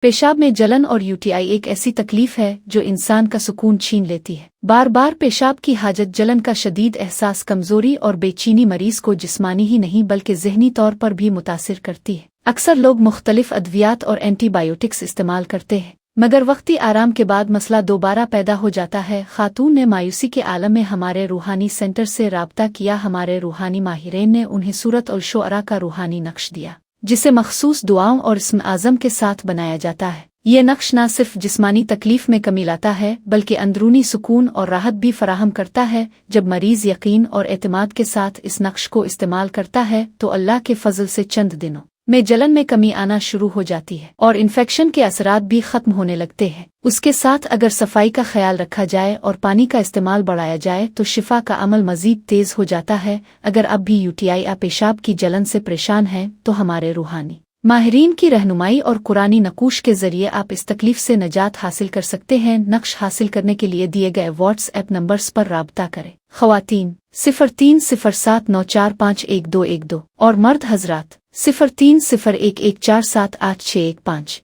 پیشاب میں جلن اور UTI ایک ایسی تکلیف ہے جو انسان کا سکون چھین لیتی ہے۔ بار بار پیشاب کی حاجت جلن کا شدید احساس کمزوری اور بے چینی مریض کو جسمانی ہی نہیں بلکہ ذہنی طور پر بھی متاثر کرتی ہے۔ اکثر لوگ مختلف ادویات اور اینٹی بایوٹکس استعمال کرتے ہیں، مگر وقتی آرام کے بعد مسئلہ دوبارہ پیدا ہو جاتا ہے۔ خاتون نے مایوسی کے عالم میں ہمارے روحانی سینٹر سے رابطہ کیا۔ ہمارے روحانی ماہرین نے انہیں سورت الشعراء کا روحانی نقش دیا، جسے مخصوص دعاؤں اور اسم اعظم کے ساتھ بنایا جاتا ہے۔ یہ نقش نہ صرف جسمانی تکلیف میں کمی لاتا ہے بلکہ اندرونی سکون اور راحت بھی فراہم کرتا ہے۔ جب مریض یقین اور اعتماد کے ساتھ اس نقش کو استعمال کرتا ہے تو اللہ کے فضل سے چند دنوں میں جلن میں کمی آنا شروع ہو جاتی ہے اور انفیکشن کے اثرات بھی ختم ہونے لگتے ہیں۔ اس کے ساتھ اگر صفائی کا خیال رکھا جائے اور پانی کا استعمال بڑھایا جائے تو شفا کا عمل مزید تیز ہو جاتا ہے۔ اگر اب بھی UTI یا پیشاب کی جلن سے پریشان ہیں تو ہمارے روحانی ماہرین کی رہنمائی اور قرآنی نقوش کے ذریعے آپ اس تکلیف سے نجات حاصل کر سکتے ہیں۔ نقش حاصل کرنے کے لیے دیے گئے واٹس ایپ نمبرز پر رابطہ کریں۔ خواتین 030794511212 اور مرد حضرات 0301147865